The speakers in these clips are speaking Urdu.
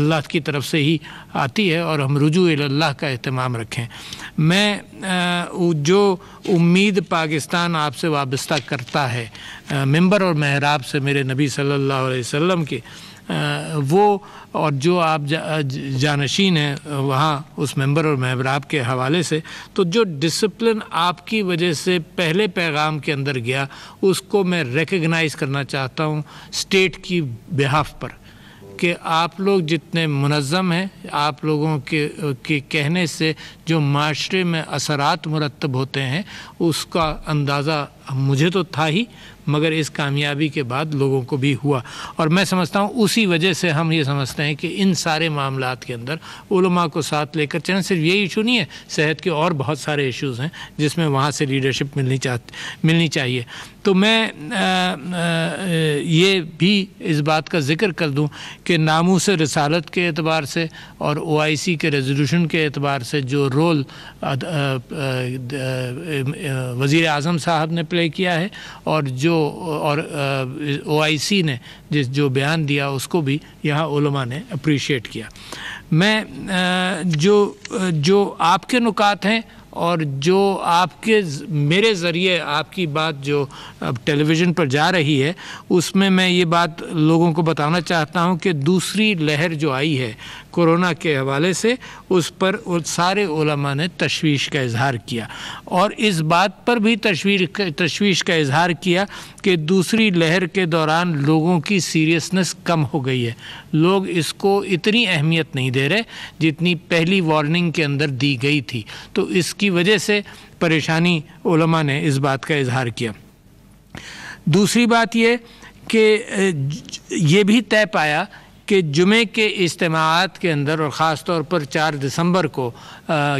اللہ کی طرف سے ہی آتی ہے اور ہم رجوع اللہ کا اہتمام رکھیں۔ میں جو امید پاکستان آپ سے وابستہ کرتا ہے ممبر اور محراب سے میرے نبی صلی اللہ علیہ وسلم کے، وہ اور جو آپ جانشین ہیں وہاں اس ممبر اور محراب کے حوالے سے، تو جو ڈسپلن آپ کی وجہ سے پہلے پیغام کے اندر گیا اس کو میں ریکگنائز کرنا چاہتا ہوں اسٹیٹ کی بہاف پر، کہ آپ لوگ جتنے منظم ہیں، آپ لوگوں کے کہنے سے جو معاشرے میں اثرات مرتب ہوتے ہیں اس کا اندازہ مجھے تو تھا ہی، مگر اس کامیابی کے بعد لوگوں کو بھی ہوا، اور میں سمجھتا ہوں اسی وجہ سے ہم یہ سمجھتے ہیں کہ ان سارے معاملات کے اندر علماء کو ساتھ لے کر چلیں۔ صرف یہی ایشو نہیں ہے، صحت کے اور بہت سارے ایشوز ہیں جس میں وہاں سے لیڈرشپ ملنی چاہیے۔ تو میں یہ بھی اس بات کا ذکر کر دوں کہ ناموس رسالت کے اعتبار سے اور OIC کے ریزولوشن کے اعتبار سے جو رول وزیر اعظم صاحب نے پلے کیا ہے اور OIC نے جو بیان دیا اس کو بھی یہاں علماء نے اپریشیٹ کیا۔ میں جو آپ کے نکات ہیں اور جو آپ کے میرے ذریعے آپ کی بات جو اب ٹیلی ویژن پر جا رہی ہے اس میں یہ بات لوگوں کو بتانا چاہتا ہوں کہ دوسری لہر جو آئی ہے کورونا کے حوالے سے اس پر سارے علماء نے تشویش کا اظہار کیا، اور اس بات پر بھی تشویش کا اظہار کیا کہ دوسری لہر کے دوران لوگوں کی سیریسنس کم ہو گئی ہے، لوگ اس کو اتنی اہمیت نہیں دے رہے جتنی پہلی وارننگ کے اندر دی گئی تھی، تو اس کی وجہ سے پریشانی علماء نے اس بات کا اظہار کیا۔ دوسری بات یہ کہ یہ بھی طے پایا کہ جمعے کے اجتماعات کے اندر اور خاص طور پر 4 دسمبر کو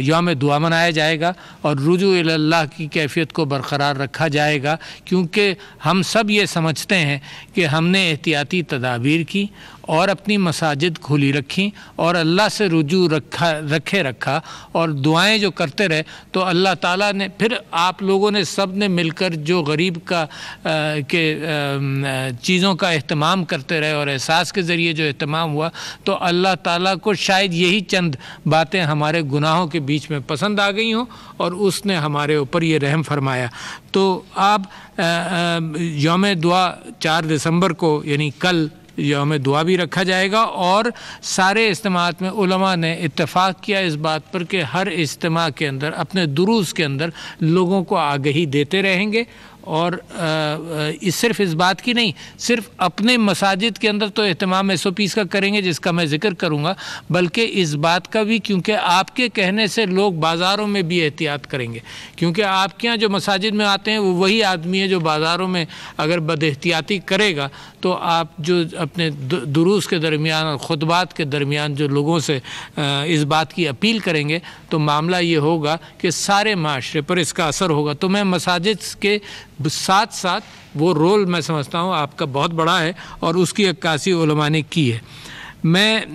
یوم دعا منایا جائے گا اور رجوع اللہ کی کیفیت کو برقرار رکھا جائے گا، کیونکہ ہم سب یہ سمجھتے ہیں کہ ہم نے احتیاطی تدابیر کی اور اپنی مساجد کھلی رکھیں اور اللہ سے رجوع رکھا اور دعائیں جو کرتے رہے، تو اللہ تعالیٰ نے پھر آپ لوگوں نے سب نے مل کر جو غریب کے چیزوں کا اہتمام کرتے رہے اور احساس کے ذریعے جو اہتمام ہوا، تو اللہ تعالیٰ کو شاید یہی چند باتیں ہمارے گناہوں کے بیچ میں پسند آ گئی ہوں اور اس نے ہمارے اوپر یہ رحم فرمایا۔ تو آپ یوم دعا 4 دسمبر کو یعنی کل یوم دعا بھی رکھا جائے گا، اور سارے اجتماعات میں علماء نے اتفاق کیا اس بات پر کہ ہر اجتماع کے اندر اپنے دروس کے اندر لوگوں کو آگہی دیتے رہیں گے، اور صرف اس بات کی نہیں، صرف اپنے مساجد کے اندر تو اہتمام SOPs کا کریں گے جس کا میں ذکر کروں گا، بلکہ اس بات کا بھی، کیونکہ آپ کے کہنے سے لوگ بازاروں میں بھی احتیاط کریں گے، کیونکہ آپ کے یہاں جو مساجد میں آتے ہیں وہ وہی آدمی ہے جو بازاروں میں اگر بد احتیاطی کرے گا تو آپ جو اپنے دروس کے درمیان اور خطبات کے درمیان جو لوگوں سے اس بات کی اپیل کریں گے تو معاملہ یہ ہوگا کہ سارے معاشرے پر اس کا اثر ہوگا۔ تو میں مساجد کے ساتھ ساتھ وہ رول میں سمجھتا ہوں آپ کا بہت بڑا ہے اور اس کی عکاسی علماء نے کی ہے۔ میں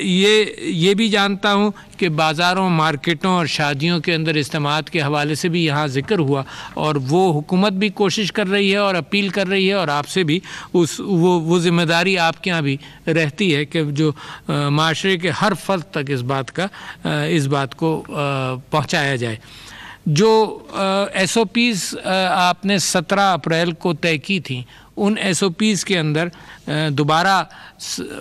یہ بھی جانتا ہوں کہ بازاروں، مارکیٹوں اور شادیوں کے اندر اجتماعات کے حوالے سے بھی یہاں ذکر ہوا، اور وہ حکومت بھی کوشش کر رہی ہے اور اپیل کر رہی ہے، اور آپ سے بھی وہ ذمہ داری آپ کے ہاں بھی رہتی ہے کہ جو معاشرے کے ہر فرد تک اس بات کو پہنچایا جائے۔ جو SOPs آپ نے 17 اپریل کو طے کی تھیں، ان SOPs کے اندر دوبارہ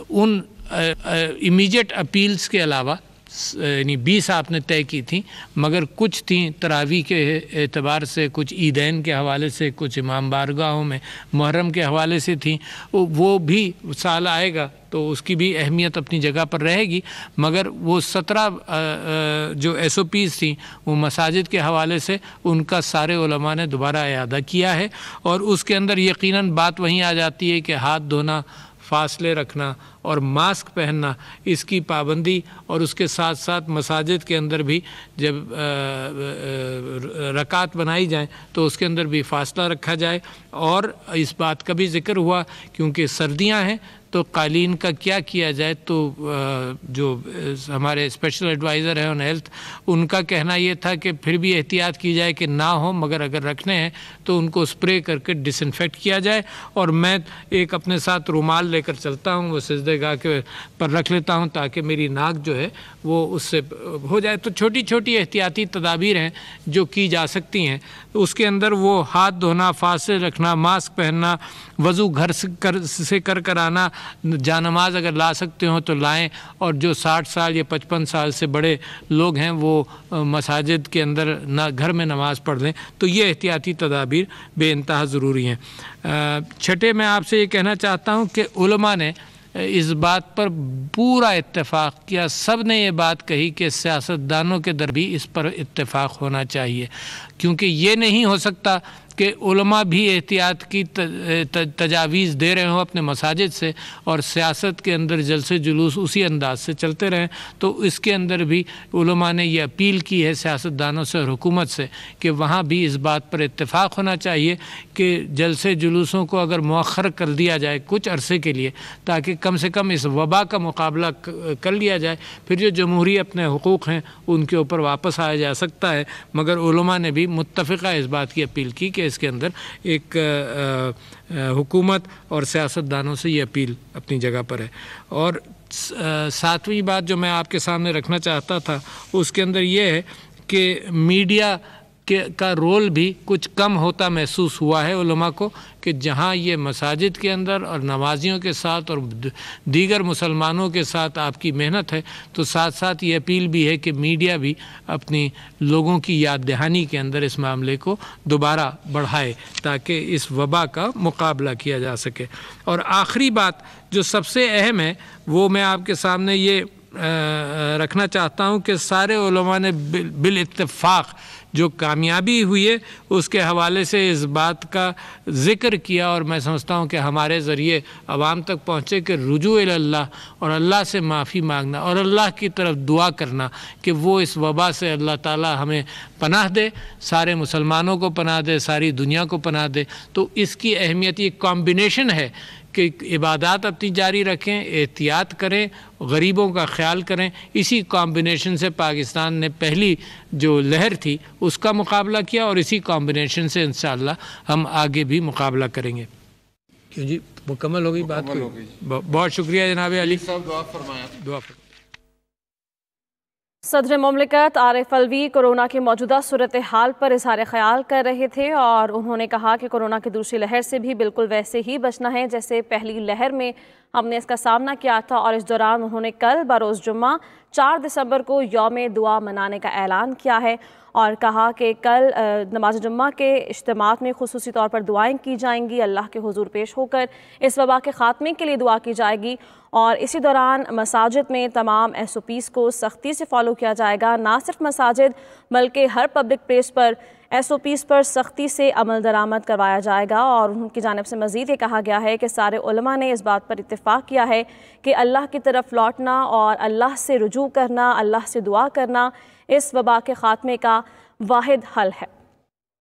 ان امیجیٹ اپیلز کے علاوہ یعنی 20 آپ نے طے کی تھیں، مگر کچھ تھیں تراویح کے اعتبار سے، کچھ عیدین کے حوالے سے، کچھ امام بارگاہوں میں محرم کے حوالے سے تھیں، وہ بھی سال آئے گا تو اس کی بھی اہمیت اپنی جگہ پر رہے گی، مگر وہ 17 جو SOPs تھیں وہ مساجد کے حوالے سے ان کا سارے علماء نے دوبارہ اعادہ کیا ہے، اور اس کے اندر یقیناً بات وہیں آ جاتی ہے کہ ہاتھ دھونا، فاصلے رکھنا اور ماسک پہننا، اس کی پابندی، اور اس کے ساتھ ساتھ مساجد کے اندر بھی جب رکعت بنائی جائیں تو اس کے اندر بھی فاصلہ رکھا جائے، اور اس بات کا بھی ذکر ہوا کیونکہ سردیاں ہیں تو قالین کا کیا کیا جائے، تو جو ہمارے اسپیشل ایڈوائزر ہیں آن ہیلتھ، ان کا کہنا یہ تھا کہ پھر بھی احتیاط کی جائے کہ نہ ہو، مگر اگر رکھنے ہیں تو ان کو اسپرے کر کے ڈس انفیکٹ کیا جائے. اور میں ایک اپنے ساتھ رومال لے کر چلتا ہوں، وہ سجدہ گاہ کے پر رکھ لیتا ہوں تاکہ میری ناک جو ہے وہ اس سے ہو جائے. تو چھوٹی چھوٹی احتیاطی تدابیر ہیں جو کی جا سکتی ہیں. اس کے اندر وہ ہاتھ دھونا، فاصلے رکھنا، ماسک پہننا، وضو گھر سے کر آنا، جانماز اگر لا سکتے ہوں تو لائیں، اور جو 60 سال یا 55 سال سے بڑے لوگ ہیں وہ مساجد کے اندر گھر میں نماز پڑھ لیں. تو یہ احتیاطی تدابیر بے انتہا ضروری ہیں. چھٹے میں آپ سے یہ کہنا چاہتا ہوں کہ علماء نے اس بات پر پورا اتفاق کیا، سب نے یہ بات کہی کہ سیاستدانوں کے در بھی اس پر اتفاق ہونا چاہیے، کیونکہ یہ نہیں ہو سکتا کہ علماء بھی احتیاط کی تجاویز دے رہے ہوں اپنے مساجد سے، اور سیاست کے اندر جلسے جلوس اسی انداز سے چلتے رہیں. تو اس کے اندر بھی علماء نے یہ اپیل کی ہے سیاستدانوں سے اور حکومت سے کہ وہاں بھی اس بات پر اتفاق ہونا چاہیے کہ جلسے جلوسوں کو اگر مؤخر کر دیا جائے کچھ عرصے کے لیے، تاکہ کم سے کم اس وبا کا مقابلہ کر لیا جائے. پھر جو جمہوری اپنے حقوق ہیں ان کے اوپر واپس آیا جا سکتا ہے. مگر علماء نے بھی متفقہ اس بات کی اپیل کی کہ اس کے اندر ایک حکومت اور سیاستدانوں سے یہ اپیل اپنی جگہ پر ہے. اور ساتویں بات جو میں آپ کے سامنے رکھنا چاہتا تھا اس کے اندر یہ ہے کہ میڈیا کا رول بھی کچھ کم ہوتا محسوس ہوا ہے علماء کو، کہ جہاں یہ مساجد کے اندر اور نمازیوں کے ساتھ اور دیگر مسلمانوں کے ساتھ آپ کی محنت ہے، تو ساتھ ساتھ یہ اپیل بھی ہے کہ میڈیا بھی اپنی لوگوں کی یاد دہانی کے اندر اس معاملے کو دوبارہ بڑھائے تاکہ اس وبا کا مقابلہ کیا جا سکے. اور آخری بات جو سب سے اہم ہے وہ میں آپ کے سامنے یہ رکھنا چاہتا ہوں کہ سارے علماء نے بالاتفاق جو کامیابی ہوئی ہے اس کے حوالے سے اس بات کا ذکر کیا، اور میں سمجھتا ہوں کہ ہمارے ذریعے عوام تک پہنچے کہ رجوع اللہ اور اللہ سے معافی مانگنا اور اللہ کی طرف دعا کرنا کہ وہ اس وبا سے اللہ تعالی ہمیں پناہ دے، سارے مسلمانوں کو پناہ دے، ساری دنیا کو پناہ دے. تو اس کی اہمیت یہ کمبینیشن ہے کہ عبادات اپنی جاری رکھیں، احتیاط کریں، غریبوں کا خیال کریں. اسی کمبینیشن سے پاکستان نے پہلی جو لہر تھی اس کا مقابلہ کیا، اور اسی کمبینیشن سے انشاءاللہ ہم آگے بھی مقابلہ کریں گے. کیوں جی مکمل ہو گئی بات؟ بہت شکریہ جناب علی صاحب، دعا فرمائیں. دعا فرمائیں. صدر مملکت عارف الوی کورونا کی موجودہ صورتحال پر اظہار خیال کر رہے تھے، اور انہوں نے کہا کہ کورونا کی دوسری لہر سے بھی بالکل ویسے ہی بچنا ہے جیسے پہلی لہر میں ہم نے اس کا سامنا کیا تھا. اور اس دوران انہوں نے کل بروز جمعہ 4 دسمبر کو یوم دعا منانے کا اعلان کیا ہے، اور کہا کہ کل نماز جمعہ کے اجتماعات میں خصوصی طور پر دعائیں کی جائیں گی، اللہ کے حضور پیش ہو کر اس وبا کے خاتمے کے لیے دعا کی جائے گی. اور اسی دوران مساجد میں تمام SOPs کو سختی سے فالو کیا جائے گا. نہ صرف مساجد بلکہ ہر پبلک پلیس پر SOPs پر سختی سے عمل درآمد کروایا جائے گا. اور ان کی جانب سے مزید یہ کہا گیا ہے کہ سارے علماء نے اس بات پر اتفاق کیا ہے کہ اللہ کی طرف لوٹنا اور اللہ سے رجوع کرنا، اللہ سے دعا کرنا اس وبا کے خاتمے کا واحد حل ہے.